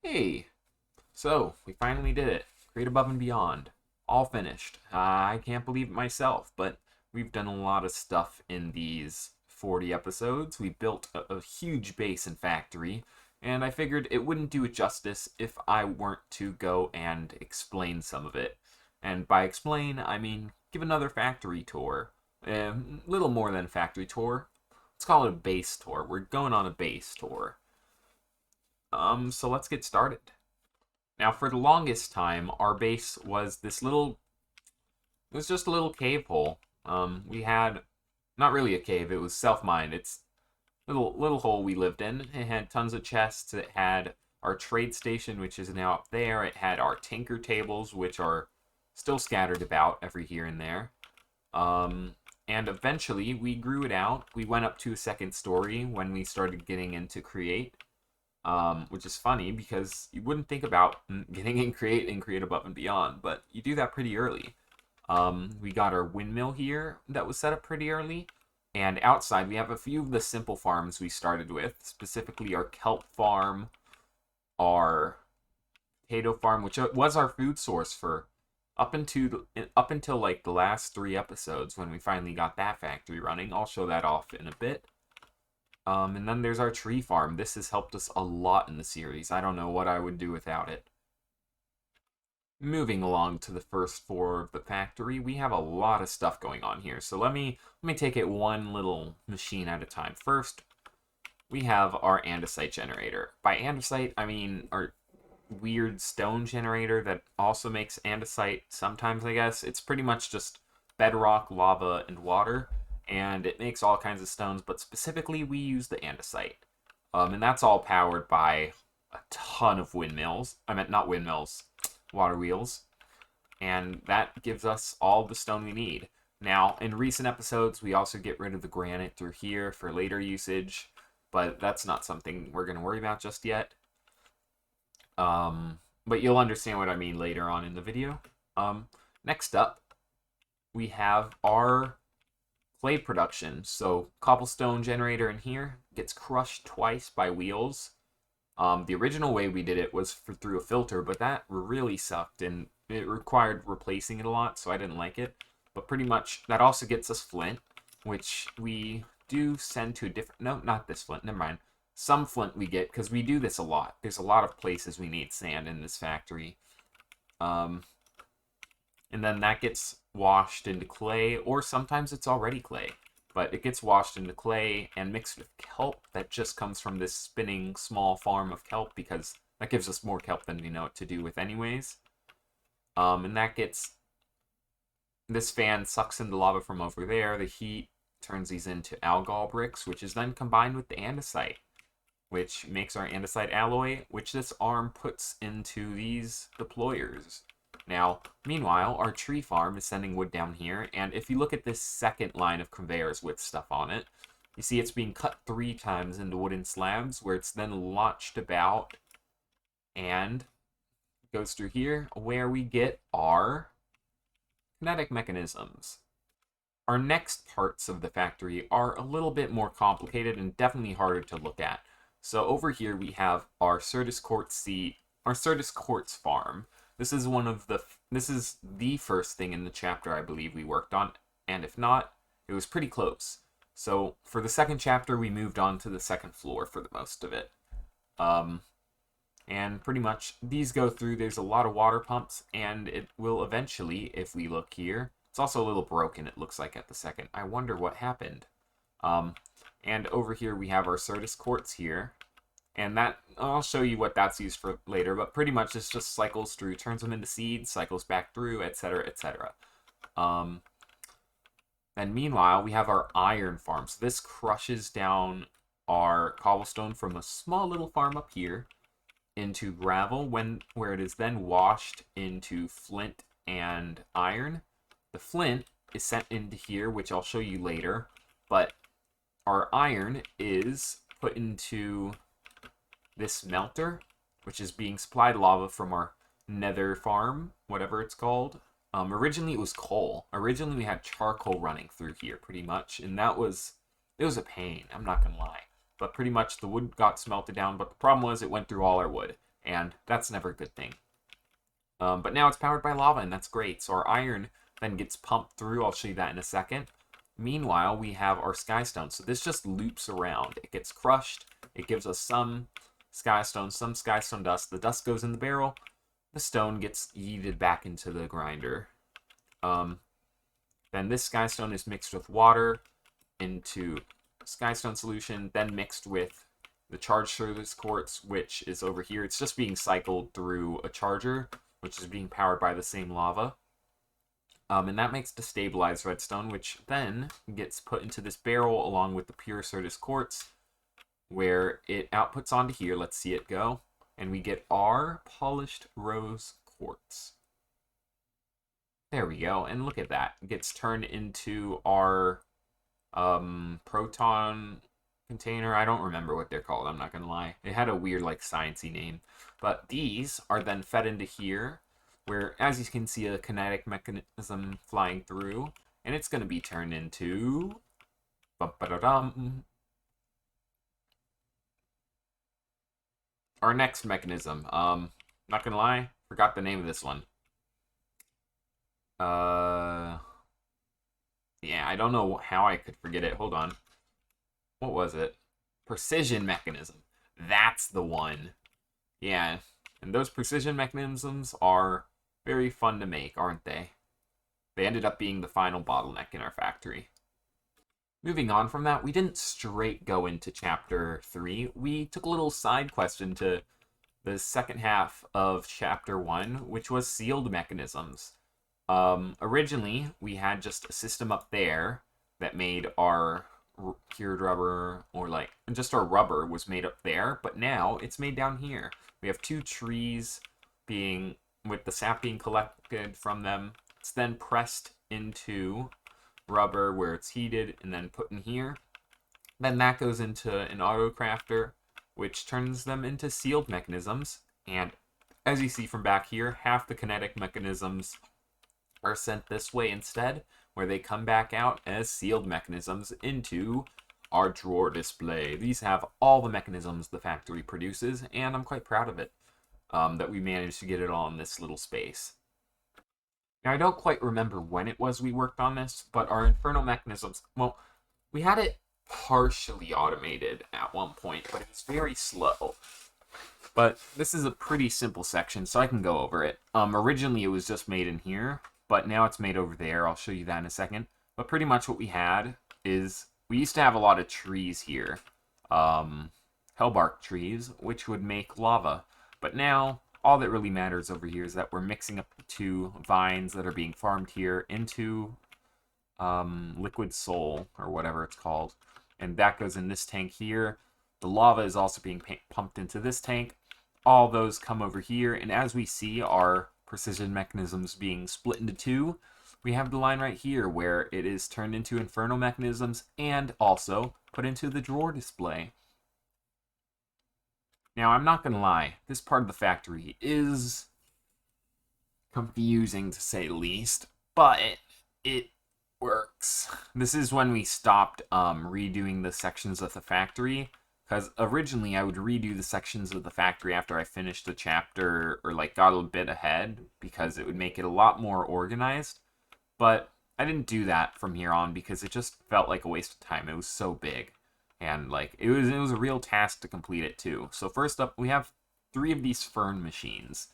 Hey, so we finally did it. Great Above and Beyond. All finished. I can't believe it myself, but we've done a lot of stuff in these 40 episodes. We built a huge base and factory, and I figured it wouldn't do it justice if I weren't to go and explain some of it. And by explain, I mean give another factory tour. Little more than a factory tour. Let's call it a base tour. We're going on a base tour. So let's get started. Now, for the longest time, our base was this little. It was just a little cave hole. We had not really a cave. It was self-mined. It's little hole we lived in. It had tons of chests. It had our trade station, which is now up there. It had our tinker tables, which are still scattered about every here and there. And eventually, we grew it out. We went up to a second story when we started getting into create. Which is funny because you wouldn't think about getting in create above and beyond, but you do that pretty early. We got our windmill here that was set up pretty early, and outside we have a few of the simple farms we started with, specifically our kelp farm, our potato farm, which was our food source for up until like the last 3 episodes when we finally got that factory running. I'll show that off in a bit. And then there's our tree farm. This has helped us a lot in the series. I don't know what I would do without it. Moving along to the first floor of the factory, we have a lot of stuff going on here. So let me take it one little machine at a time. First, we have our andesite generator. By andesite, I mean our weird stone generator that also makes andesite sometimes, I guess. It's pretty much just bedrock, lava, and water. And it makes all kinds of stones, but specifically we use the andesite. And that's all powered by a ton of windmills. I meant not windmills, water wheels. And that gives us all the stone we need. Now, in recent episodes, we also get rid of the granite through here for later usage, but that's not something we're going to worry about just yet. But you'll understand what I mean later on in the video. Next up, we have our clay production. So cobblestone generator in here gets crushed twice by wheels. The original way we did it was through a filter, but that really sucked and it required replacing it a lot, so I didn't like it. But pretty much that also gets us flint, which we do send to a different. No, not this flint. Never mind. Some flint we get because we do this a lot. There's a lot of places we need sand in this factory. And then that gets washed into clay, or sometimes it's already clay. But it gets washed into clay and mixed with kelp that just comes from this spinning small farm of kelp, because that gives us more kelp than we know what to do with anyways. And that gets... This fan sucks in the lava from over there. The heat turns these into algal bricks, which is then combined with the andesite, which makes our andesite alloy, which this arm puts into these deployers. Now, meanwhile, our tree farm is sending wood down here, and if you look at this second line of conveyors with stuff on it, you see it's being cut 3 times into wooden slabs, where it's then launched about, and goes through here, where we get our kinetic mechanisms. Our next parts of the factory are a little bit more complicated and definitely harder to look at. So over here we have our Certus Quartz farm. This is the first thing in the chapter I believe we worked on, and if not, it was pretty close. So for the second chapter, we moved on to the second floor for the most of it. And pretty much these go through, there's a lot of water pumps, and it will eventually, if we look here, it's also a little broken, it looks like, at the second. I wonder what happened. And over here we have our Certus Quartz here. And that, I'll show you what that's used for later, but pretty much this just cycles through, turns them into seeds, cycles back through, etc., etc. And meanwhile, we have our iron farm. So this crushes down our cobblestone from a small little farm up here into gravel, where it is then washed into flint and iron. The flint is sent into here, which I'll show you later, but our iron is put into this melter, which is being supplied lava from our nether farm, whatever it's called. Originally it was coal. Originally we had charcoal running through here pretty much, and it was a pain, I'm not gonna lie. But pretty much the wood got smelted down, but the problem was it went through all our wood. and that's never a good thing. But now it's powered by lava, and that's great. So our iron then gets pumped through. I'll show you that in a second. Meanwhile, we have our skystone. So this just loops around. It gets crushed. It gives us some skystone dust. The dust goes in the barrel. The stone gets yeeted back into the grinder. Then this skystone is mixed with water into skystone solution, then mixed with the charged service quartz, which is over here. It's just being cycled through a charger, which is being powered by the same lava. And that makes the stabilized redstone, which then gets put into this barrel along with the pure Certus quartz, where it outputs onto here. Let's see it go. And we get our polished rose quartz. There we go. And look at that. It gets turned into our proton container. I don't remember what they're called, I'm not going to lie. It had a weird, like, sciencey name. But these are then fed into here, where, as you can see, a kinetic mechanism flying through, and it's going to be turned into... our next mechanism. Not going to lie, forgot the name of this one. Yeah, I don't know how I could forget it. Hold on. What was it? Precision mechanism. That's the one. Yeah, and those precision mechanisms are very fun to make, aren't they? They ended up being the final bottleneck in our factory. Moving on from that, we didn't straight go into Chapter 3. We took a little side quest into the second half of Chapter 1, which was sealed mechanisms. Originally, we had just a system up there that made our cured rubber, or like, just our rubber was made up there, but now it's made down here. We have two trees being, with the sap being collected from them. It's then pressed into rubber where it's heated and then put in here. Then that goes into an auto crafter, which turns them into sealed mechanisms. And as you see from back here, half the kinetic mechanisms are sent this way instead, where they come back out as sealed mechanisms into our drawer display. These have all the mechanisms the factory produces, and I'm quite proud of it, that we managed to get it all in this little space. Now, I don't quite remember when it was we worked on this, but our infernal mechanisms, well, we had it partially automated at one point, but it was very slow. But this is a pretty simple section, so I can go over it. Originally, it was just made in here, but now it's made over there. I'll show you that in a second. But pretty much what we had is, we used to have a lot of trees here. Hellbark trees, which would make lava. But now, all that really matters over here is that we're mixing up the two vines that are being farmed here into liquid soul, or whatever it's called. And that goes in this tank here. The lava is also being pumped into this tank. All those come over here, and as we see our precision mechanisms being split into two, we have the line right here where it is turned into infernal mechanisms and also put into the drawer display. Now, I'm not going to lie, this part of the factory is confusing to say the least, but it works. This is when we stopped redoing the sections of the factory, because originally I would redo the sections of the factory after I finished the chapter, or like got a bit ahead, because it would make it a lot more organized. But I didn't do that from here on because it just felt like a waste of time. It was so big, and like it was a real task to complete it too. So first up, we have 3 of these fern machines.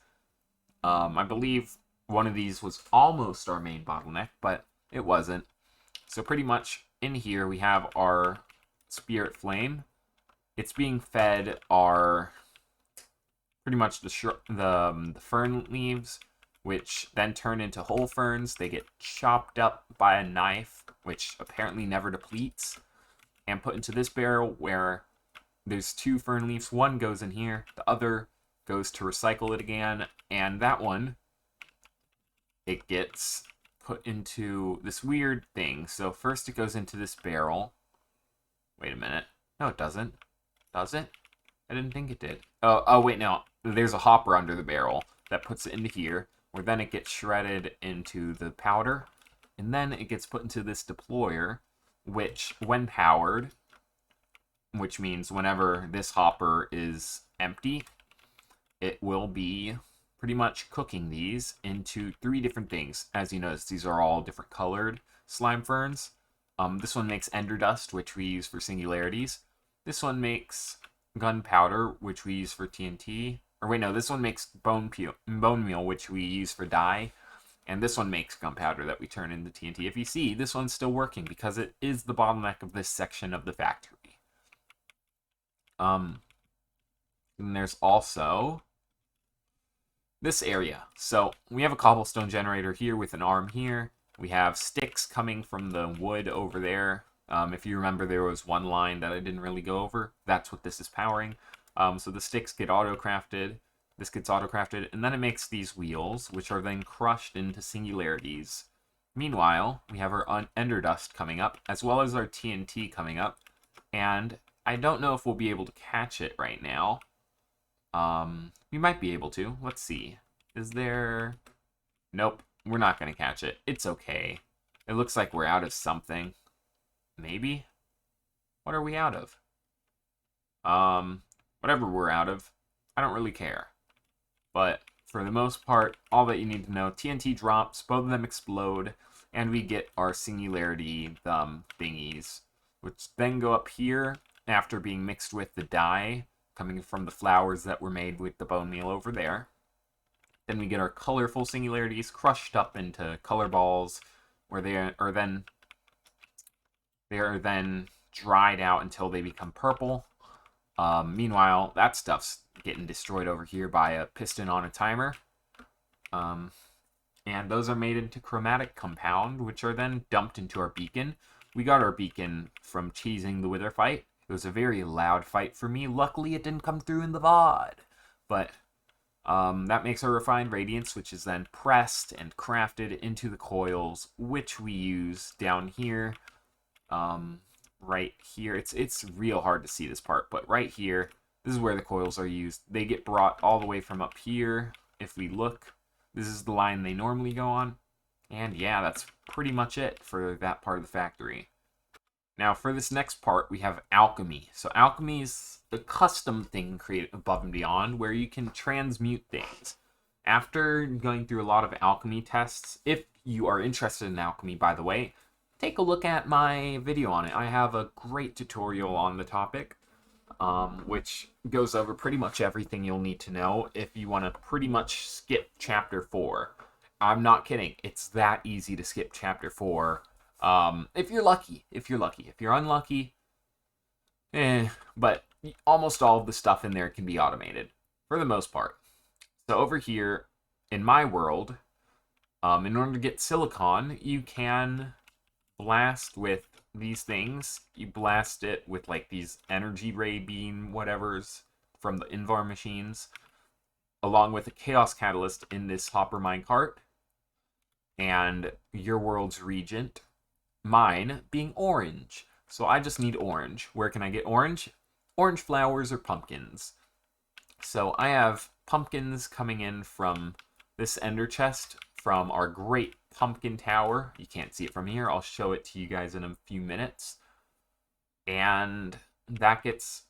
I believe one of these was almost our main bottleneck, but it wasn't. So pretty much in here we have our spirit flame. It's being fed our pretty much the fern leaves, which then turn into whole ferns. They get chopped up by a knife, which apparently never depletes, and put into this barrel where there's 2 fern leaves. One goes in here, the other goes to recycle it again, and that one, it gets put into this weird thing. So first it goes into this barrel. Wait a minute. No, it doesn't. Does it? I didn't think it did. Oh, wait, no. There's a hopper under the barrel that puts it into here, where then it gets shredded into the powder, and then it gets put into this deployer, which, when powered, which means whenever this hopper is empty, it will be pretty much cooking these into 3 different things. As you notice, these are all different colored slime ferns. This one makes ender dust, which we use for singularities. This one makes gunpowder, which we use for TNT. Or wait, no, this one makes bone meal, which we use for dye. And this one makes gunpowder that we turn into TNT. If you see, this one's still working because it is the bottleneck of this section of the factory. And there's also this area. So we have a cobblestone generator here with an arm here. We have sticks coming from the wood over there. If you remember, there was one line that I didn't really go over. That's what this is powering. So the sticks get auto-crafted. This gets auto-crafted, and then it makes these wheels, which are then crushed into singularities. Meanwhile, we have our ender dust coming up, as well as our TNT coming up. And I don't know if we'll be able to catch it right now. We might be able to. Let's see. Is there... Nope, we're not going to catch it. It's okay. It looks like we're out of something. Maybe? What are we out of? Whatever we're out of, I don't really care. But for the most part, all that you need to know, TNT drops, both of them explode, and we get our singularity thingies, which then go up here after being mixed with the dye coming from the flowers that were made with the bone meal over there. Then we get our colorful singularities crushed up into color balls, where they are then dried out until they become purple. Meanwhile, that stuff's getting destroyed over here by a piston on a timer. And those are made into chromatic compound, which are then dumped into our beacon. We got our beacon from cheesing the Wither fight. It was a very loud fight for me. Luckily, it didn't come through in the VOD. But that makes our refined radiance, which is then pressed and crafted into the coils, which we use down here. Right here. It's real hard to see this part, but right here, this is where the coils are used. They get brought all the way from up here. If we look, this is the line they normally go on. And yeah, that's pretty much it for that part of the factory. Now, for this next part, we have alchemy. So alchemy is a custom thing created above and beyond where you can transmute things. After going through a lot of alchemy tests, if you are interested in alchemy, by the way, take a look at my video on it. I have a great tutorial on the topic, which goes over pretty much everything you'll need to know if you want to pretty much skip Chapter 4. I'm not kidding. It's that easy to skip Chapter 4. If you're lucky. If you're unlucky, but almost all of the stuff in there can be automated, for the most part. So over here, in my world, in order to get silicon, you can blast with these things. You blast it with like these energy ray beam whatevers from the Invar machines, along with a chaos catalyst in this hopper minecart, and your world's regent, mine being orange. So I just need orange. Where can I get orange? Orange flowers or pumpkins. So I have pumpkins coming in from this ender chest from our great pumpkin tower. You can't see it from here. I'll show it to you guys in a few minutes. And that gets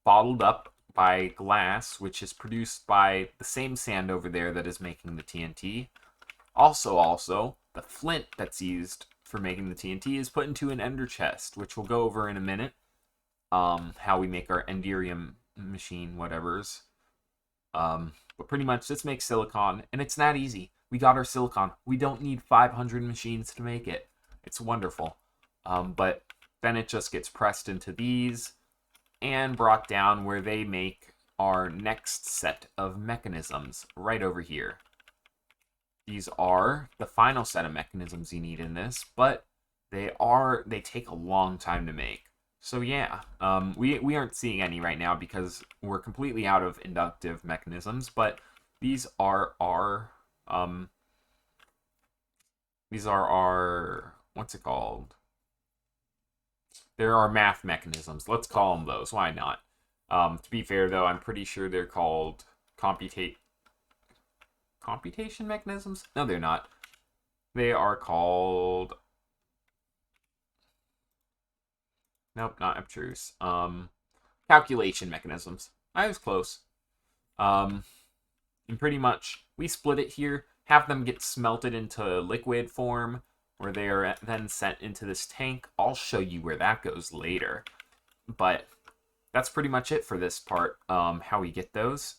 bottled up by glass, which is produced by the same sand over there that is making the TNT. Also, the flint that's used for making the TNT is put into an ender chest, which we'll go over in a minute. How we make our enderium machine whatevers. But pretty much this makes silicon, and it's that easy. We got our silicon. We don't need 500 machines to make it. It's wonderful. But then it just gets pressed into these and brought down where they make our next set of mechanisms right over here. These are the final set of mechanisms you need in this, but they take a long time to make. So yeah, we aren't seeing any right now because we're completely out of inductive mechanisms, but these are our what's it called? There are math mechanisms. Let's call them those. Why not? To be fair though, I'm pretty sure they're called computation mechanisms? No, they're not. They are called... Nope, not Abtruse. Calculation mechanisms. I was close. And pretty much, we split it here, have them get smelted into liquid form, where they are then sent into this tank. I'll show you where that goes later. But that's pretty much it for this part, how we get those.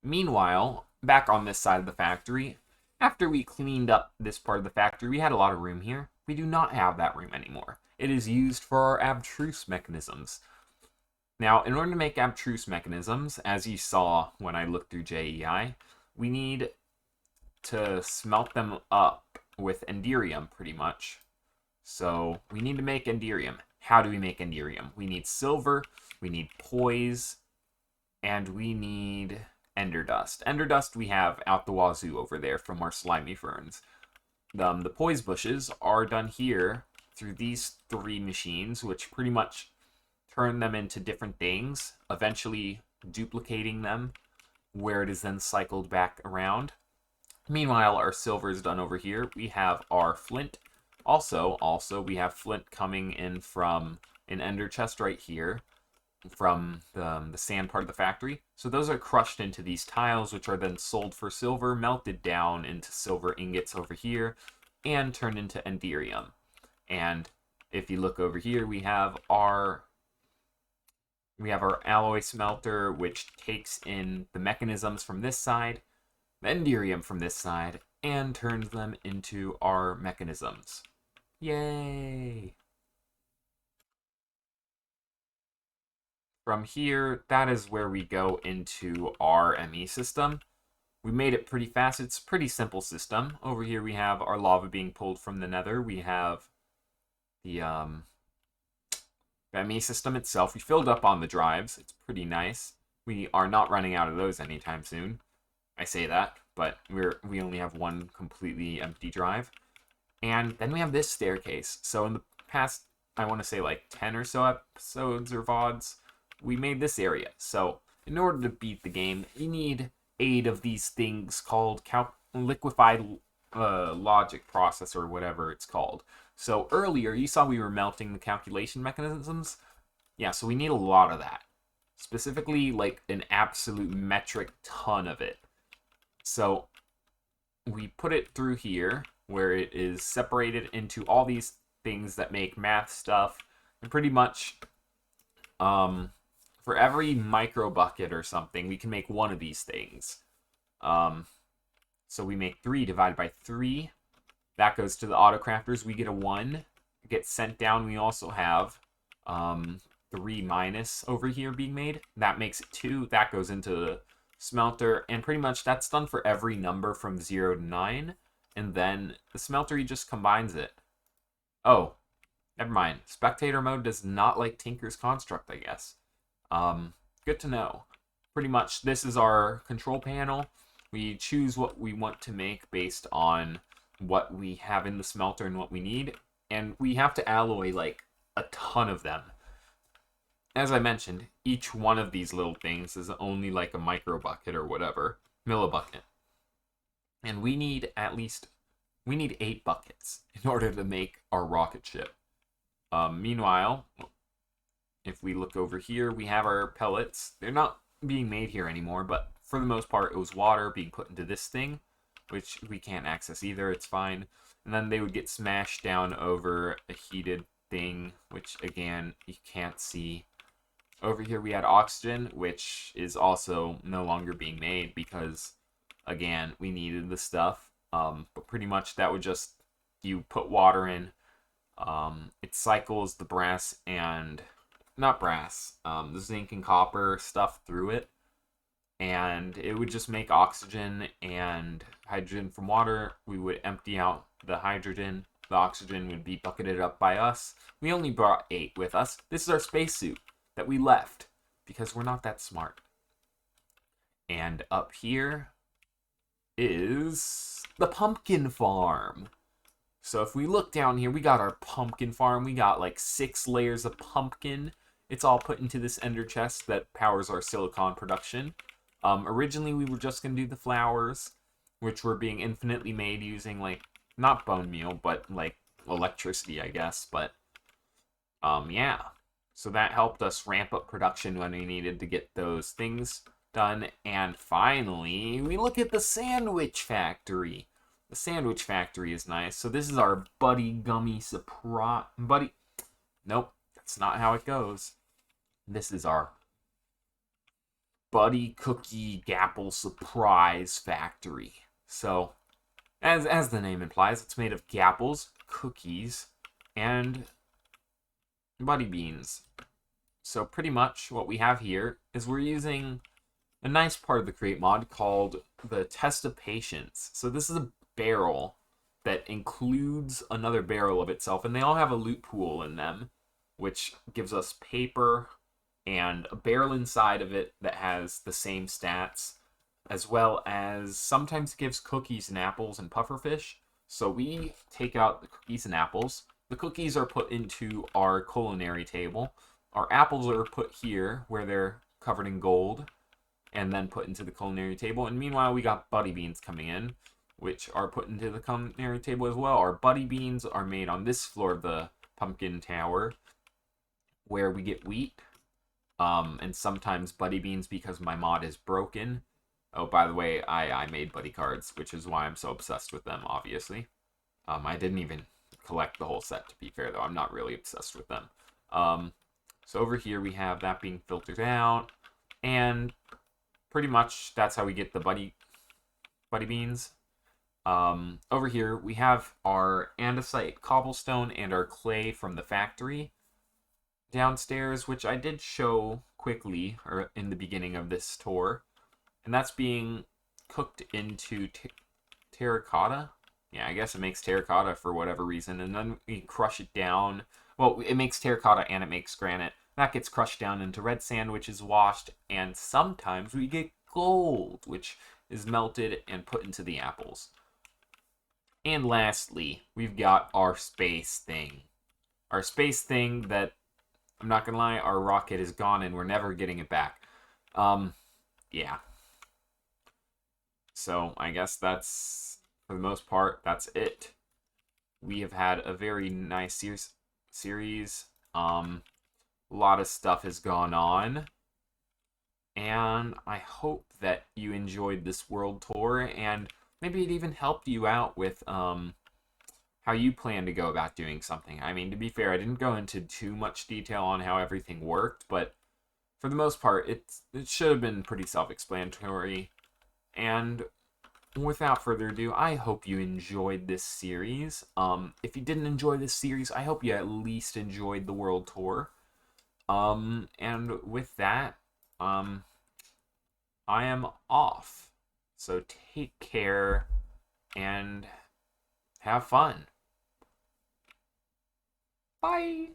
Meanwhile, back on this side of the factory, after we cleaned up this part of the factory, we had a lot of room here. We do not have that room anymore. It is used for our abtruse mechanisms. Now, in order to make abtruse mechanisms, as you saw when I looked through JEI, we need to smelt them up with enderium, pretty much. So, we need to make enderium. How do we make enderium? We need silver, we need poise, and we need ender dust. Ender dust we have out the wazoo over there from our slimy ferns. The poise bushes are done here through these 3 machines, which pretty much turn them into different things, eventually duplicating them, where it is then cycled back around. Meanwhile, our silver is done over here. We have our flint. Also, we have flint coming in from an ender chest right here, from the sand part of the factory. So those are crushed into these tiles, which are then sold for silver, melted down into silver ingots over here, and turned into enderium. And if you look over here, we have our alloy smelter, which takes in the mechanisms from this side, the enderium from this side, and turns them into our mechanisms. Yay! From here, that is where we go into our ME system. We made it pretty fast. It's a pretty simple system. Over here we have our lava being pulled from the nether. We have the ME system itself. We filled up on the drives. It's pretty nice. We are not running out of those anytime soon. I say that, but we only have one completely empty drive. And then we have this staircase. So in the past, I want to say like 10 or so episodes or VODs, we made this area. So in order to beat the game, you need 8 of these things called liquefied logic processor, or whatever it's called. So earlier, you saw we were melting the calculation mechanisms. Yeah, so we need a lot of that. Specifically, like an absolute metric ton of it. So we put it through here, where it is separated into all these things that make math stuff. And pretty much, for every micro bucket or something, we can make one of these things. So we make 3 divided by 3. That goes to the autocrafters. We get a 1. It gets sent down. We also have 3 minus over here being made. That makes it 2. That goes into the smelter. And pretty much that's done for every number from 0 to 9. And then the smelter, he just combines it. Oh, never mind. Spectator mode does not like Tinker's Construct, I guess. Good to know. Pretty much, this is our control panel. We choose what we want to make based on what we have in the smelter and what we need. And we have to alloy, like, a ton of them. As I mentioned, each one of these little things is only like a micro bucket or whatever. Millibucket. And we need 8 buckets in order to make our rocket ship. Meanwhile, if we look over here, we have our pellets. They're not being made here anymore, but for the most part, it was water being put into this thing, which we can't access either. It's fine. And then they would get smashed down over a heated thing, which, again, you can't see. Over here, we had oxygen, which is also no longer being made because, again, we needed the stuff. But pretty much that would just, you put water in, it cycles the brass and, not brass, the zinc and copper stuff through it, and it would just make oxygen and hydrogen from water. We would empty out the hydrogen, the oxygen would be bucketed up by us. We only brought 8 with us. This is our spacesuit that we left because we're not that smart. And up here is the pumpkin farm. So if we look down here, we got our pumpkin farm. We got like 6 layers of pumpkin. It's all put into this ender chest that powers our silicon production. Originally, we were just going to do the flowers, which were being infinitely made using, like, not bone meal, but, like, electricity, I guess. But, yeah. So that helped us ramp up production when we needed to get those things. done. And finally, we look at the Sandwich Factory. The Sandwich Factory is nice. So this is our Buddy Gummy Surprise. Nope, that's not how it goes. This is our Buddy Cookie Gapple Surprise Factory. So, as the name implies, it's made of gapples, cookies, and buddy beans. So pretty much what we have here is we're using a nice part of the Create mod called the Test of Patience. So this is a barrel that includes another barrel of itself, and they all have a loot pool in them, which gives us paper and a barrel inside of it that has the same stats, as well as sometimes gives cookies and apples and pufferfish. So we take out the cookies and apples. The cookies are put into our culinary table. Our apples are put here where they're covered in gold and then put into the culinary table. And meanwhile, we got buddy beans coming in, which are put into the culinary table as well. Our buddy beans are made on this floor of the pumpkin tower where we get wheat. And sometimes buddy beans because my mod is broken. Oh, by the way, I made buddy cards, which is why I'm so obsessed with them, obviously. I didn't even collect the whole set, to be fair, though. I'm not really obsessed with them. So over here we have that being filtered out, and pretty much that's how we get the buddy beans. Over here we have our andesite cobblestone and our clay from the factory downstairs, which I did show quickly or in the beginning of this tour, and that's being cooked into terracotta. Yeah, I guess it makes terracotta for whatever reason, and then we crush it down. Well, it makes terracotta and it makes granite. That gets crushed down into red sand, which is washed, and sometimes we get gold, which is melted and put into the apples. And lastly, we've got our space thing. Our space thing that, I'm not gonna lie, our rocket is gone and we're never getting it back. Yeah. So I guess that's, for the most part, that's it. We have had a very nice series. A lot of stuff has gone on. And I hope that you enjoyed this world tour, and maybe it even helped you out with how you plan to go about doing something. I mean, to be fair, I didn't go into too much detail on how everything worked, but for the most part, it should have been pretty self-explanatory. And without further ado, I hope you enjoyed this series. If you didn't enjoy this series, I hope you at least enjoyed the world tour. And with that, I am off. So take care and have fun. Bye.